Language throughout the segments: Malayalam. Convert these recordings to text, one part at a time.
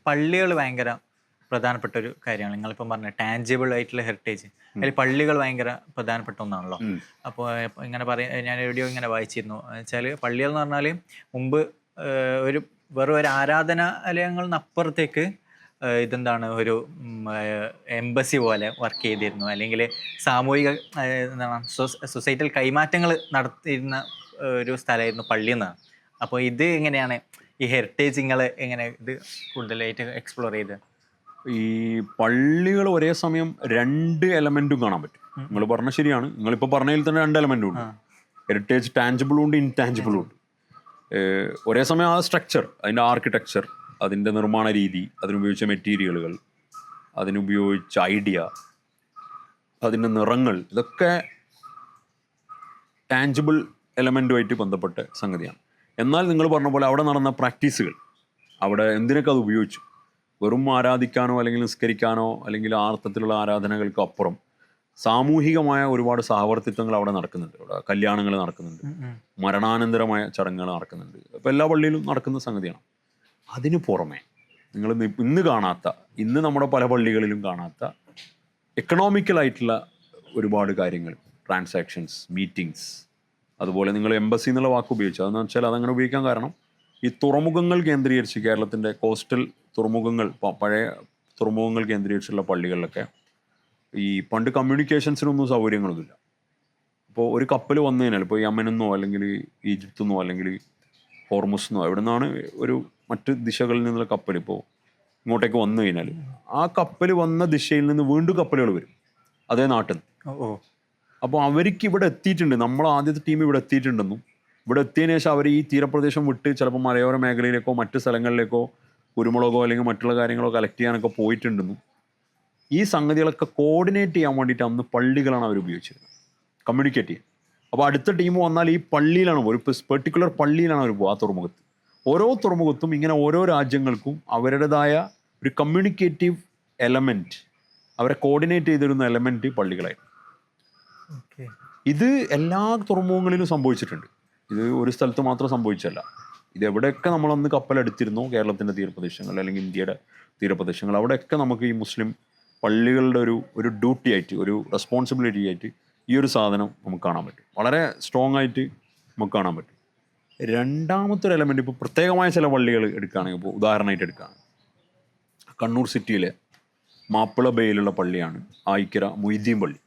പള്ളികൾ ഭയങ്കര പ്രധാനപ്പെട്ട ഒരു കാര്യമാണ്. നിങ്ങളിപ്പം പറഞ്ഞ ടാഞ്ചിബിൾ ആയിട്ടുള്ള ഹെറിറ്റേജ്, അതിൽ പള്ളികൾ ഭയങ്കര പ്രധാനപ്പെട്ട ഒന്നാണല്ലോ. അപ്പോൾ ഇങ്ങനെ ഞാൻ എവിടെയോ ഇങ്ങനെ വായിച്ചിരുന്നു വെച്ചാൽ, പള്ളികൾ എന്ന് പറഞ്ഞാൽ മുമ്പ് ഒരു വെറും ഒരു ആരാധനാലയങ്ങളിനപ്പുറത്തേക്ക് ഇതെന്താണ് ഒരു എംബസി പോലെ വർക്ക് ചെയ്തിരുന്നു, അല്ലെങ്കിൽ സാമൂഹിക എന്താണ് സൊസൈറ്റിയിൽ കൈമാറ്റങ്ങൾ നടത്തിയിരുന്ന ഒരു സ്ഥലമായിരുന്നു പള്ളി എന്നാണ്. അപ്പോൾ ഇത് എങ്ങനെയാണ് ഈ ഹെറിറ്റേജ് നിങ്ങൾ എങ്ങനെ ഇത് കൂടുതലായിട്ട് എക്സ്പ്ലോർ ചെയ്ത്? ഈ പള്ളികൾ ഒരേ സമയം രണ്ട് എലമെന്റും കാണാൻ പറ്റും. നിങ്ങൾ പറഞ്ഞ ശരിയാണ്. നിങ്ങളിപ്പോൾ പറഞ്ഞതിൽ തന്നെ രണ്ട് എലമെന്റും ഉണ്ട്. ഹെറിറ്റേജ് ടാഞ്ചിബിളും ഉണ്ട്, ഇൻടാഞ്ചിബിളും ഉണ്ട്. ഒരേ സമയം ആ സ്ട്രക്ചർ, അതിൻ്റെ ആർക്കിടെക്ചർ, അതിൻ്റെ നിർമ്മാണ രീതി, അതിനുപയോഗിച്ച മെറ്റീരിയലുകൾ, അതിനുപയോഗിച്ച ഐഡിയ, അതിൻ്റെ നിറങ്ങൾ, ഇതൊക്കെ ടാഞ്ചിബിൾ എലമെൻറ്റുമായിട്ട് ബന്ധപ്പെട്ട സംഗതിയാണ്. എന്നാൽ നിങ്ങൾ പറഞ്ഞ പോലെ അവിടെ നടന്ന പ്രാക്ടീസുകൾ, അവിടെ എന്തിനൊക്കെ അത് ഉപയോഗിച്ചു, വെറും ആരാധിക്കാനോ അല്ലെങ്കിൽ നിസ്കരിക്കാനോ അല്ലെങ്കിൽ ആ അർത്ഥത്തിലുള്ള ആരാധനകൾക്ക് അപ്പുറം സാമൂഹികമായ ഒരുപാട് സഹവർത്തിത്വങ്ങൾ അവിടെ നടക്കുന്നുണ്ട്. അവിടെ കല്യാണങ്ങൾ നടക്കുന്നുണ്ട്, മരണാനന്തരമായ ചടങ്ങുകൾ നടക്കുന്നുണ്ട്. അപ്പോൾ എല്ലാ പള്ളിയിലും നടക്കുന്ന സംഗതിയാണ്. അതിന് പുറമെ നിങ്ങൾ ഇന്ന് കാണാത്ത, ഇന്ന് നമ്മുടെ പല പള്ളികളിലും കാണാത്ത എക്കണോമിക്കലായിട്ടുള്ള ഒരുപാട് കാര്യങ്ങൾ, ട്രാൻസാക്ഷൻസ്, മീറ്റിങ്സ്, അതുപോലെ നിങ്ങൾ എംബസി എന്നുള്ള വാക്ക് ഉപയോഗിച്ചു. അതെന്ന് വെച്ചാൽ അതങ്ങനെ ഉപയോഗിക്കാൻ കാരണം ഈ തുറമുഖങ്ങൾ കേന്ദ്രീകരിച്ച്, കേരളത്തിൻ്റെ കോസ്റ്റൽ തുറമുഖങ്ങൾ, പഴയ തുറമുഖങ്ങൾ കേന്ദ്രീകരിച്ചുള്ള പള്ളികളിലൊക്കെ ഈ പണ്ട് കമ്മ്യൂണിക്കേഷൻസിനൊന്നും സൗകര്യങ്ങളൊന്നുമില്ല. അപ്പോൾ ഒരു കപ്പൽ വന്നു കഴിഞ്ഞാൽ, ഇപ്പോൾ യമനെന്നോ അല്ലെങ്കിൽ ഈജിപ്തിൽ നിന്നോ അല്ലെങ്കിൽ ഹോർമുസ് എന്നോ എവിടെ നിന്നാണ് ഒരു മറ്റ് ദിശകളിൽ നിന്നുള്ള കപ്പൽ ഇപ്പോൾ ഇങ്ങോട്ടേക്ക് വന്നു കഴിഞ്ഞാൽ, ആ കപ്പൽ വന്ന ദിശയിൽ നിന്ന് വീണ്ടും കപ്പലുകൾ വരും അതേ നാട്ടിൽ നിന്ന്. അപ്പോൾ അവർക്ക് ഇവിടെ എത്തിയിട്ടുണ്ട്, നമ്മൾ ആദ്യത്തെ ടീം ഇവിടെ എത്തിയിട്ടുണ്ടെന്നും, ഇവിടെ എത്തിയതിനു ശേഷം അവർ ഈ തീരപ്രദേശം വിട്ട് ചിലപ്പോൾ മലയോര മേഖലയിലേക്കോ മറ്റ് സ്ഥലങ്ങളിലേക്കോ കുരുമുളകോ അല്ലെങ്കിൽ മറ്റുള്ള കാര്യങ്ങളോ കളക്ട് ചെയ്യാനൊക്കെ പോയിട്ടുണ്ടെന്നും, ഈ സംഗതികളൊക്കെ കോർഡിനേറ്റ് ചെയ്യാൻ വേണ്ടിയിട്ട് അന്ന് പള്ളികളാണ് അവർ ഉപയോഗിച്ചിരുന്നത്, കമ്മ്യൂണിക്കേറ്റ് ചെയ്യാൻ. അപ്പോൾ അടുത്ത ടീം വന്നാൽ ഈ പള്ളിയിലാണ്, ഒരു പെർട്ടിക്കുലർ പള്ളിയിലാണ് അവർ പോകുക. ആ തുറമുഖത്ത്, ഓരോ തുറമുഖത്തും ഇങ്ങനെ ഓരോ രാജ്യങ്ങൾക്കും അവരുടേതായ ഒരു കമ്മ്യൂണിക്കേറ്റീവ് എലമെൻറ്റ്, അവരെ കോർഡിനേറ്റ് ചെയ്തിരുന്ന എലമെൻറ്റ് പള്ളികളായിരുന്നു. ഇത് എല്ലാ തുറമുഖങ്ങളിലും സംഭവിച്ചിട്ടുണ്ട്. ഇത് ഒരു സ്ഥലത്ത് മാത്രം സംഭവിച്ചല്ല. ഇത് എവിടെയൊക്കെ നമ്മളന്ന് കപ്പലെടുത്തിരുന്നോ, കേരളത്തിൻ്റെ തീരപ്രദേശങ്ങൾ അല്ലെങ്കിൽ ഇന്ത്യയുടെ തീരപ്രദേശങ്ങൾ, അവിടെയൊക്കെ നമുക്ക് ഈ മുസ്ലിം പള്ളികളുടെ ഒരു ഡ്യൂട്ടി ആയിട്ട്, ഒരു റെസ്പോൺസിബിലിറ്റി ആയിട്ട് ഈ ഒരു സാധനം നമുക്ക് കാണാൻ പറ്റും. വളരെ സ്ട്രോങ് ആയിട്ട് നമുക്ക് കാണാൻ പറ്റും. രണ്ടാമത്തെ ഒരു എലമെൻറ്റ്, ഇപ്പോൾ പ്രത്യേകമായ ചില പള്ളികൾ എടുക്കുകയാണെങ്കിൽ, ഇപ്പോൾ ഉദാഹരണമായിട്ട് എടുക്കുകയാണ്, കണ്ണൂർ സിറ്റിയിലെ മാപ്പിള ബേയിലുള്ള പള്ളിയാണ് ആയിക്കര മൊയ്തീൻ പള്ളി.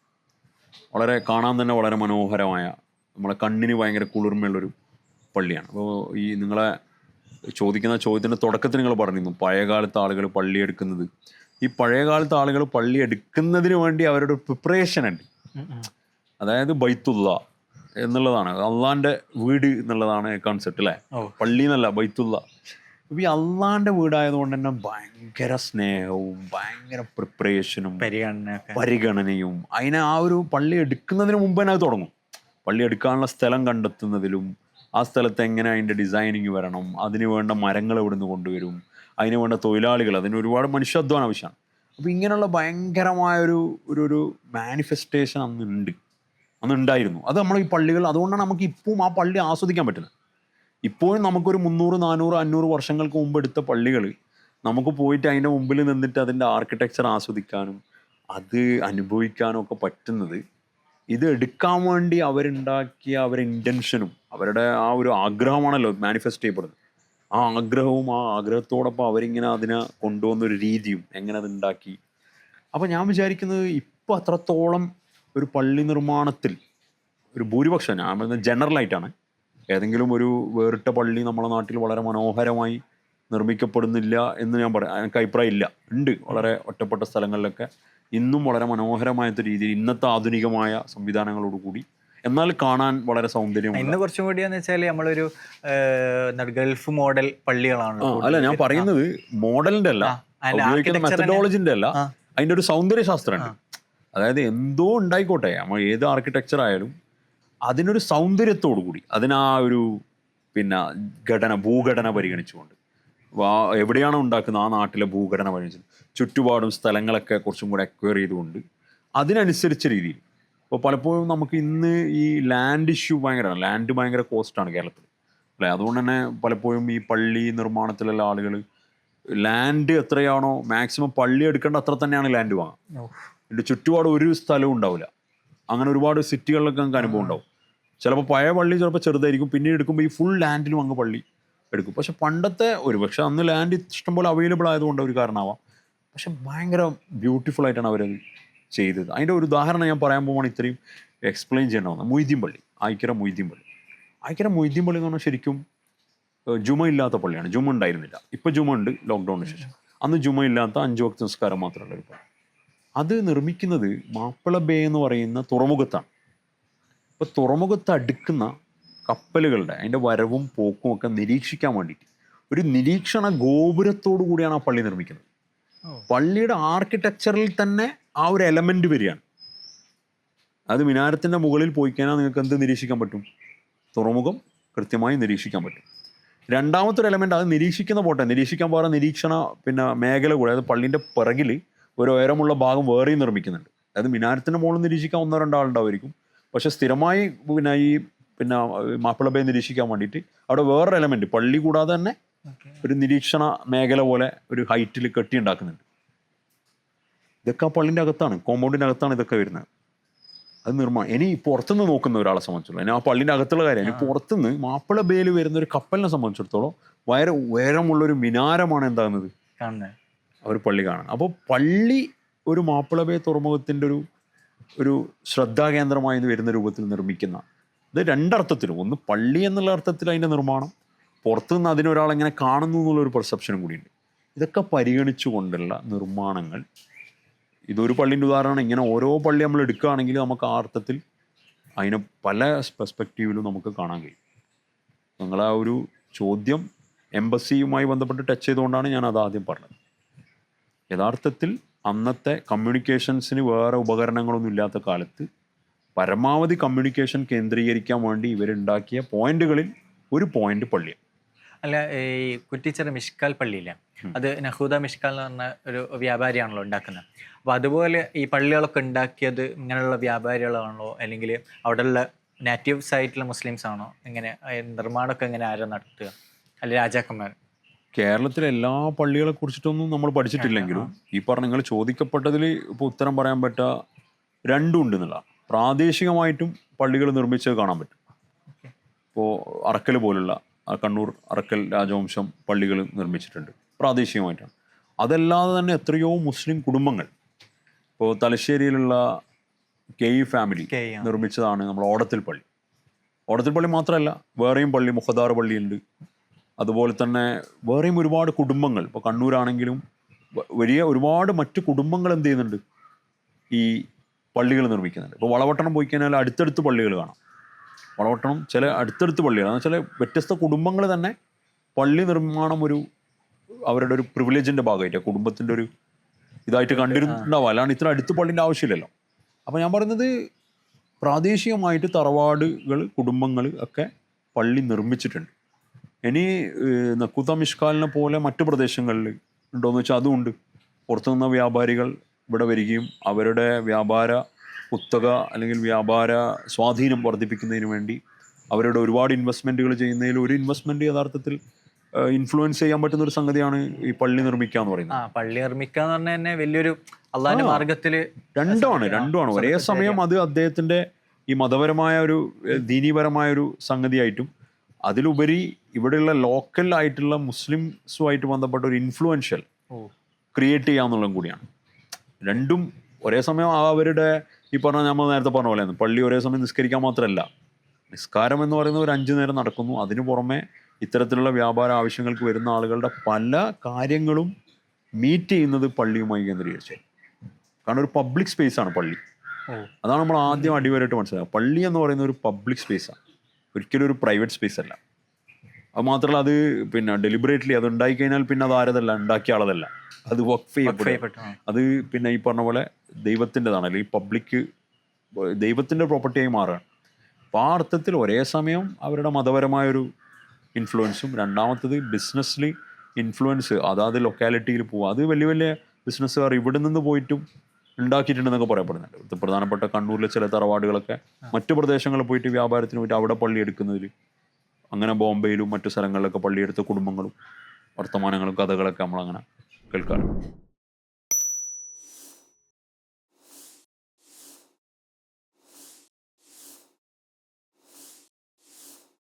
വളരെ കാണാൻ തന്നെ വളരെ മനോഹരമായ, നമ്മളെ കണ്ണിന് ഭയങ്കര കുളിർമയുള്ളൊരു പള്ളിയാണ്. അപ്പോൾ ഈ നിങ്ങളെ ചോദിക്കുന്ന ചോദ്യത്തിൻ്റെ തുടക്കത്തിൽ നിങ്ങൾ പറഞ്ഞിരുന്നു പഴയകാലത്ത് ആളുകൾ പള്ളി എടുക്കുന്നത്. ഈ പഴയകാലത്ത് ആളുകൾ പള്ളി എടുക്കുന്നതിന് വേണ്ടി അവരുടെ പ്രിപ്പറേഷൻ ഉണ്ട്. അതായത് ബൈത്തുള്ള എന്നുള്ളതാണ്, അള്ളാൻ്റെ വീട് എന്നുള്ളതാണ് കോൺസെപ്റ്റ് അല്ലേ, പള്ളി എന്നല്ല, ബൈത്തുള്ള. അപ്പോൾ ഈ അള്ളാൻ്റെ വീടായതുകൊണ്ട് തന്നെ ഭയങ്കര സ്നേഹവും ഭയങ്കര പ്രിപ്പറേഷനും പരിഗണനയും, അതിനെ ആ ഒരു പള്ളി എടുക്കുന്നതിന് മുമ്പ് തന്നെ അത് തുടങ്ങും. പള്ളി എടുക്കാനുള്ള സ്ഥലം കണ്ടെത്തുന്നതിലും, ആ സ്ഥലത്ത് എങ്ങനെ അതിൻ്റെ ഡിസൈനിങ് വരണം, അതിന് വേണ്ട മരങ്ങൾ എവിടെ നിന്ന് കൊണ്ടുവരും, അതിന് വേണ്ട തൊഴിലാളികൾ, അതിന് ഒരുപാട് മനുഷ്യാധ്വാനം ആവശ്യമാണ്. അപ്പോൾ ഇങ്ങനെയുള്ള ഭയങ്കരമായൊരു ഒരു മാനിഫെസ്റ്റേഷൻ അന്നുണ്ടായിരുന്നു. അത് നമ്മൾ ഈ പള്ളികൾ, അതുകൊണ്ടാണ് നമുക്ക് ഇപ്പോഴും ആ പള്ളി ആസ്വദിക്കാൻ പറ്റുന്നത്. ഇപ്പോഴും നമുക്കൊരു 300, 400, 500 വർഷങ്ങൾക്ക് മുമ്പ് എടുത്ത പള്ളികൾ നമുക്ക് പോയിട്ട് അതിൻ്റെ മുമ്പിൽ നിന്നിട്ട് അതിൻ്റെ ആർക്കിടെക്ചർ ആസ്വദിക്കാനും അത് അനുഭവിക്കാനും ഒക്കെ പറ്റുന്നത് ഇത് എടുക്കാൻ വേണ്ടി അവരുണ്ടാക്കിയ അവരുടെ ഇൻറ്റൻഷനും അവരുടെ ആ ഒരു ആഗ്രഹമാണല്ലോ മാനിഫെസ്റ്റ് ചെയ്യപ്പെടുന്നത്. ആ ആഗ്രഹവും ആ ആഗ്രഹത്തോടൊപ്പം അവരിങ്ങനെ അതിനെ കൊണ്ടുവന്നൊരു രീതിയും എങ്ങനെ അത് ഉണ്ടാക്കി. അപ്പോൾ ഞാൻ വിചാരിക്കുന്നത് ഇപ്പോൾ അത്രത്തോളം ഒരു പള്ളി നിർമ്മാണത്തിൽ ഒരു ഭൂരിപക്ഷം, ഞാൻ പറയുന്നത് ജനറലായിട്ടാണ്, ഏതെങ്കിലും ഒരു വേറിട്ട പള്ളി നമ്മുടെ നാട്ടിൽ വളരെ മനോഹരമായി നിർമ്മിക്കപ്പെടുന്നില്ല എന്ന് ഞാൻ പറയാം. എനിക്ക് അഭിപ്രായം ഇല്ല. ഉണ്ട്, വളരെ ഒറ്റപ്പെട്ട സ്ഥലങ്ങളിലൊക്കെ ഇന്നും വളരെ മനോഹരമായിട്ട് രീതിയിൽ ഇന്നത്തെ ആധുനികമായ സംവിധാനങ്ങളോടുകൂടി എന്നാൽ കാണാൻ വളരെ സൗന്ദര്യം. ഇന്ന് കുറച്ചും കൂടി എന്ന് വെച്ചാൽ നമ്മളൊരു ഗൾഫ് മോഡൽ പള്ളികളാണല്ലോ. അല്ല, ഞാൻ പറയുന്നത് മോഡലിന്റെ അല്ല, ഉപയോഗിക്കുന്ന മെത്തഡോളജിന്റെ അല്ല, അതിൻ്റെ ഒരു സൗന്ദര്യശാസ്ത്രമുണ്ട്. അതായത് എന്തോ ഉണ്ടായിക്കോട്ടെ, നമ്മൾ ഏത് ആർക്കിടെക്ചർ ആയാലും അതിനൊരു സൗന്ദര്യത്തോടു കൂടി, അതിനാ ഒരു ഭൂഘടന പരിഗണിച്ചുകൊണ്ട്, എവിടെയാണോ ഉണ്ടാക്കുന്നത് ആ നാട്ടിലെ ഭൂഘടന പരിഗണിച്ച്, ചുറ്റുപാടും സ്ഥലങ്ങളൊക്കെ കുറച്ചും കൂടെ അക്വയർ ചെയ്തുകൊണ്ട് അതിനനുസരിച്ച രീതിയിൽ. അപ്പോൾ പലപ്പോഴും നമുക്ക് ഇന്ന് ഈ ലാൻഡ് ഇഷ്യൂ ഭയങ്കരമാണ്, ലാൻഡ് ഭയങ്കര കോസ്റ്റാണ് കേരളത്തിൽ അല്ലേ. അതുകൊണ്ട് തന്നെ പലപ്പോഴും ഈ പള്ളി നിർമ്മാണത്തിലുള്ള ആളുകൾ ലാൻഡ് എത്രയാണോ മാക്സിമം പള്ളി എടുക്കേണ്ട അത്ര തന്നെയാണ് ലാൻഡ് വാങ്ങുക. ഇതിൻ്റെ ചുറ്റുപാട് ഒരു സ്ഥലവും ഉണ്ടാവില്ല. അങ്ങനെ ഒരുപാട് സിറ്റികളിലൊക്കെ നമുക്ക് അനുഭവം ഉണ്ടാവും. ചിലപ്പോൾ പഴയ പള്ളി ചിലപ്പോൾ ചെറുതായിരിക്കും, പിന്നീട് എടുക്കുമ്പോൾ ഈ ഫുൾ ലാൻഡിലും അങ്ങ് പള്ളി എടുക്കും. പക്ഷെ പണ്ടത്തെ പക്ഷെ അന്ന് ലാൻഡ് ഇഷ്ടംപോലെ അവൈലബിൾ ആയതുകൊണ്ട് ഒരു കാരണമാവാം. പക്ഷെ ഭയങ്കര ബ്യൂട്ടിഫുൾ ആയിട്ടാണ് അവരത് ചെയ്തത്. അതിൻ്റെ ഒരു ഉദാഹരണം ഞാൻ പറയാൻ പോകുമ്പോൾ ഇത്രയും എക്സ്പ്ലെയിൻ ചെയ്യണമെന്ന്. മൊയ്തീൻ പള്ളി, ആയിക്കര മൊയ്തീൻ പള്ളി. ആയിക്കര മൊയ്തീൻ പള്ളി എന്ന് പറഞ്ഞാൽ ശരിക്കും ജുമ ഇല്ലാത്ത പള്ളിയാണ്. ജുമ ഉണ്ടായിരുന്നില്ല. ഇപ്പോൾ ജുമ ഉണ്ട് ലോക്ക്ഡൗണിന് ശേഷം. അന്ന് ജുമ ഇല്ലാത്ത 5 വക്ത് നിസ്കാരം മാത്രമുള്ള ഒരു പള്ളി. അത് നിർമ്മിക്കുന്നത് മാപ്പിള ബേ എന്ന് പറയുന്ന തുറമുഖത്താണ്. ഇപ്പോൾ തുറമുഖത്ത് അടുക്കുന്ന കപ്പലുകളുടെ അതിൻ്റെ വരവും പോക്കും ഒക്കെ നിരീക്ഷിക്കാൻ വേണ്ടിയിട്ട് ഒരു നിരീക്ഷണ ഗോപുരത്തോടു കൂടിയാണ് ആ പള്ളി നിർമ്മിക്കുന്നത്. പള്ളിയുടെ ആർക്കിടെക്ചറിൽ തന്നെ ആ ഒരു എലമെന്റ് വരികയാണ്. അത് മിനാരത്തിൻ്റെ മുകളിൽ പോയി കഴിഞ്ഞാൽ നിങ്ങൾക്ക് എന്ത് നിരീക്ഷിക്കാൻ പറ്റും? തുറമുഖം കൃത്യമായി നിരീക്ഷിക്കാൻ പറ്റും. രണ്ടാമത്തെ ഒരു എലമെന്റ്, അത് നിരീക്ഷിക്കുന്ന പോട്ടെ, നിരീക്ഷിക്കാൻ പോകുന്ന നിരീക്ഷണ മേഖല കൂടെ, അതായത് പള്ളിൻ്റെ പിറകിൽ ഒരു ഉയരമുള്ള ഭാഗം വേറെയും നിർമ്മിക്കുന്നുണ്ട്. അതായത് മിനാരത്തിൻ്റെ മുകളിൽ നിരീക്ഷിക്കാൻ 1-2 ആളുണ്ടാവുമായിരിക്കും. പക്ഷെ സ്ഥിരമായി ഈ മാപ്പിള ബേ നിരീക്ഷിക്കാൻ വേണ്ടിയിട്ട് അവിടെ വേറൊരു എലമെന്റ് പള്ളി കൂടാതെ തന്നെ ഒരു നിരീക്ഷണ മേഖല പോലെ ഒരു ഹൈറ്റിൽ കെട്ടിയുണ്ടാക്കുന്നുണ്ട്. ഇതൊക്കെ ആ പള്ളിൻ്റെ അകത്താണ്, കോമ്പൗണ്ടിൻ്റെ അകത്താണ് ഇതൊക്കെ വരുന്നത്. അത് ഇനി പുറത്തുനിന്ന് നോക്കുന്ന ഒരാളെ സംബന്ധിച്ചിടത്തോളം, ഇനി ആ പള്ളിൻ്റെ അകത്തുള്ള കാര്യം, ഇനി പുറത്തുനിന്ന് മാപ്പിള ബേയിൽ വരുന്ന ഒരു കപ്പലിനെ സംബന്ധിച്ചിടത്തോളം ഉയരമുള്ളൊരു മിനാരമാണ് എന്താകുന്നത് അവർ പള്ളി കാണാൻ. അപ്പോൾ പള്ളി ഒരു മാപ്പിള ബേ തുറമുഖത്തിൻ്റെ ഒരു ശ്രദ്ധാകേന്ദ്രമായി വരുന്ന രൂപത്തിൽ നിർമ്മിക്കുന്ന, ഇത് രണ്ടർത്ഥത്തിലും, ഒന്ന് പള്ളി എന്നുള്ള അർത്ഥത്തിൽ അതിൻ്റെ നിർമ്മാണം, പുറത്തുനിന്ന് അതിനൊരാളെങ്ങനെ കാണുന്നു എന്നുള്ളൊരു പെർസെപ്ഷനും കൂടിയുണ്ട്. ഇതൊക്കെ പരിഗണിച്ചു കൊണ്ടുള്ള നിർമ്മാണങ്ങൾ. ഇതൊരു പള്ളിൻ്റെ ഉദാഹരണമാണ്. ഇങ്ങനെ ഓരോ പള്ളി നമ്മൾ എടുക്കുകയാണെങ്കിൽ നമുക്ക് ആ അർത്ഥത്തിൽ അതിനെ പല പെർസ്പെക്റ്റീവിലും നമുക്ക് കാണാൻ കഴിയും. നിങ്ങളാ ഒരു ചോദ്യം എംബസിയുമായി ബന്ധപ്പെട്ട് ടച്ച് ചെയ്തുകൊണ്ടാണ് ഞാൻ അത് ആദ്യം പറഞ്ഞത്. യഥാർത്ഥത്തിൽ അന്നത്തെ കമ്മ്യൂണിക്കേഷൻസിന് വേറെ ഉപകരണങ്ങളൊന്നും ഇല്ലാത്ത കാലത്ത് പരമാവധി കമ്മ്യൂണിക്കേഷൻ കേന്ദ്രീകരിക്കാൻ വേണ്ടി ഇവരുണ്ടാക്കിയ പോയിന്റുകളിൽ ഒരു പോയിന്റ് പള്ളിയാണ്. അല്ല, ഈ കുറ്റിച്ചിറ മിഷ്കാൽ പള്ളിയില്ല, അത് നഹൂദ മിഷ്കാൽ എന്ന് പറഞ്ഞ ഒരു വ്യാപാരിയാണല്ലോ ഉണ്ടാക്കുന്നത്. അപ്പോൾ അതുപോലെ ഈ പള്ളികളൊക്കെ ഉണ്ടാക്കിയത് ഇങ്ങനെയുള്ള വ്യാപാരികളാണല്ലോ, അല്ലെങ്കിൽ അവിടെയുള്ള നാറ്റീവ്സ് ആയിട്ടുള്ള മുസ്ലിംസ് ആണോ? എങ്ങനെ നിർമ്മാണമൊക്കെ എങ്ങനെ ആരാ നടത്തുക? അല്ല രാജാക്കന്മാർ? കേരളത്തിലെ എല്ലാ പള്ളികളെ കുറിച്ചിട്ടൊന്നും നമ്മൾ പഠിച്ചിട്ടില്ലെങ്കിലും ഈ പറഞ്ഞ നിങ്ങൾ ചോദിക്കപ്പെട്ടതിൽ ഇപ്പോൾ ഉത്തരം പറയാൻ പറ്റുക രണ്ടും ഉണ്ട് എന്നുള്ള. പ്രാദേശികമായിട്ടും പള്ളികൾ നിർമ്മിച്ചത് കാണാൻ പറ്റും. ഇപ്പോൾ അറക്കൽ പോലുള്ള കണ്ണൂർ അറക്കൽ രാജവംശം പള്ളികൾ നിർമ്മിച്ചിട്ടുണ്ട് പ്രാദേശികമായിട്ടാണ്. അതല്ലാതെ തന്നെ എത്രയോ മുസ്ലിം കുടുംബങ്ങൾ, ഇപ്പോൾ തലശ്ശേരിയിലുള്ള ഫാമിലി നിർമ്മിച്ചതാണ് നമ്മൾ ഓടത്തിൽ പള്ളി. ഓടത്തിൽ പള്ളി മാത്രമല്ല, വേറെയും പള്ളി, മുഖദാർ പള്ളിയുണ്ട്. അതുപോലെ തന്നെ വേറെയും ഒരുപാട് കുടുംബങ്ങൾ, ഇപ്പോൾ കണ്ണൂരാണെങ്കിലും വലിയ ഒരുപാട് മറ്റ് കുടുംബങ്ങൾ എന്ത് ചെയ്യുന്നുണ്ട്, ഈ പള്ളികൾ നിർമ്മിക്കുന്നുണ്ട്. ഇപ്പോൾ വളവട്ടണം പോയി കഴിഞ്ഞാൽ അടുത്തടുത്ത് പള്ളികൾ കാണാം. വളവട്ടണം ചില അടുത്തടുത്ത് പള്ളികളാണ്, ചില വ്യത്യസ്ത കുടുംബങ്ങൾ തന്നെ പള്ളി നിർമ്മാണം അവരുടെ ഒരു പ്രിവിലേജിൻ്റെ ഭാഗമായിട്ട്, കുടുംബത്തിൻ്റെ ഒരു ഇതായിട്ട് കണ്ടിരുന്നുണ്ടാവും. അല്ലാണ്ട് ഇത്ര അടുത്ത് പള്ളിൻ്റെ ആവശ്യമില്ലല്ലോ. അപ്പോൾ ഞാൻ പറയുന്നത് പ്രാദേശികമായിട്ട് തറവാടുകൾ, കുടുംബങ്ങൾ ഒക്കെ പള്ളി നിർമ്മിച്ചിട്ടുണ്ട്. ഇനി നക്കൂത്ത മിഷ്കാലിനെ പോലെ മറ്റു പ്രദേശങ്ങളിൽ ഉണ്ടോയെന്ന് വെച്ചാൽ അതുമുണ്ട്. പുറത്തുനിന്ന വ്യാപാരികൾ ഇവിടെ വരികയും അവരുടെ വ്യാപാര കുത്തക അല്ലെങ്കിൽ വ്യാപാര സ്വാധീനം വർദ്ധിപ്പിക്കുന്നതിന് വേണ്ടി അവരുടെ ഒരുപാട് ഇൻവെസ്റ്റ്മെൻറ്റുകൾ ചെയ്യുന്നതിൽ ഒരു ഇൻവെസ്റ്റ്മെൻറ്റ് യഥാർത്ഥത്തിൽ ഇൻഫ്ലുവൻസ് ചെയ്യാൻ പറ്റുന്ന ഒരു സംഗതിയാണ് ഈ പള്ളി നിർമ്മിക്കുക എന്ന് പറയുന്നത്. പള്ളി നിർമ്മിക്കുക എന്ന് പറഞ്ഞാൽ തന്നെ വലിയൊരു അള്ളാഹിന്റെ മാർഗത്തിൽ രണ്ടുമാണ് ഒരേ സമയം. അത് അദ്ദേഹത്തിന്റെ ഈ മതപരമായ ഒരു ദീനീപരമായ ഒരു സംഗതിയായിട്ടും അതിലുപരി ഇവിടെയുള്ള ലോക്കൽ ആയിട്ടുള്ള മുസ്ലിംസുമായിട്ട് ബന്ധപ്പെട്ട ഒരു ഇൻഫ്ലുവൻഷ്യൽ ക്രിയേറ്റ് ചെയ്യാന്നുള്ളതും കൂടിയാണ്. രണ്ടും ഒരേ സമയം അവരുടെ ഈ പറഞ്ഞ നമ്മൾ നേരത്തെ പറഞ്ഞ പോലെ പള്ളി ഒരേ സമയം നിസ്കരിക്കാൻ മാത്രമല്ല, നിസ്കാരം എന്ന് പറയുന്നത് ഒരു 5 നേരം നടക്കുന്നു. അതിനു പുറമെ ഇത്തരത്തിലുള്ള വ്യാപാര ആവശ്യങ്ങൾക്ക് വരുന്ന ആളുകളുടെ പല കാര്യങ്ങളും മീറ്റ് ചെയ്യുന്നത് പള്ളിയുമായി കേന്ദ്രീകരിച്ച്. കാരണം ഒരു പബ്ലിക് സ്പേസ് ആണ് പള്ളി. അതാണ് നമ്മൾ ആദ്യം അടിവരായിട്ട് മനസ്സിലാക്കുക. പള്ളി എന്ന് പറയുന്ന ഒരു പബ്ലിക് സ്പേസാണ്, ഒരിക്കലും ഒരു പ്രൈവറ്റ് സ്പേസ് അല്ല. അത് മാത്രമല്ല, അത് പിന്നെ ഡെലിബറേറ്റ്ലി അത് ഉണ്ടായിക്കഴിഞ്ഞാൽ പിന്നെ അത് ആരതല്ല, ഉണ്ടാക്കിയ ആളതല്ല, അത് വഖഫ് ചെയ്യപ്പെട്ട, അത് പിന്നെ ഈ പറഞ്ഞ പോലെ ദൈവത്തിൻ്റെതാണ്, അല്ലെങ്കിൽ പബ്ലിക് ദൈവത്തിൻ്റെ പ്രോപ്പർട്ടിയായി മാറുകയാണ്. അപ്പോൾ ആ അർത്ഥത്തിൽ ഒരേ സമയം അവരുടെ മതപരമായൊരു ഇൻഫ്ലുവൻസും, രണ്ടാമത്തത് ബിസിനസ്സിൽ ഇൻഫ്ലുവൻസ്, അതാത് ലൊക്കാലിറ്റിയിൽ പോവുക. അത് വലിയ വലിയ ബിസിനസ്സുകാർ ഇവിടെ നിന്ന് പോയിട്ടും ഉണ്ടാക്കിയിട്ടുണ്ടെന്നൊക്കെ പറയപ്പെടുന്നുണ്ട്. പ്രധാനപ്പെട്ട കണ്ണൂരിലെ ചില തറവാടുകളൊക്കെ മറ്റു പ്രദേശങ്ങളിൽ പോയിട്ട് വ്യാപാരത്തിന് പോയിട്ട് അവിടെ പള്ളി എടുക്കുന്നതിൽ, അങ്ങനെ ബോംബെയിലും മറ്റു സ്ഥലങ്ങളിലൊക്കെ പള്ളിയെടുത്ത കുടുംബങ്ങളും വർത്തമാനങ്ങളും കഥകളൊക്കെ നമ്മളങ്ങനെ കേൾക്കാറുണ്ട്.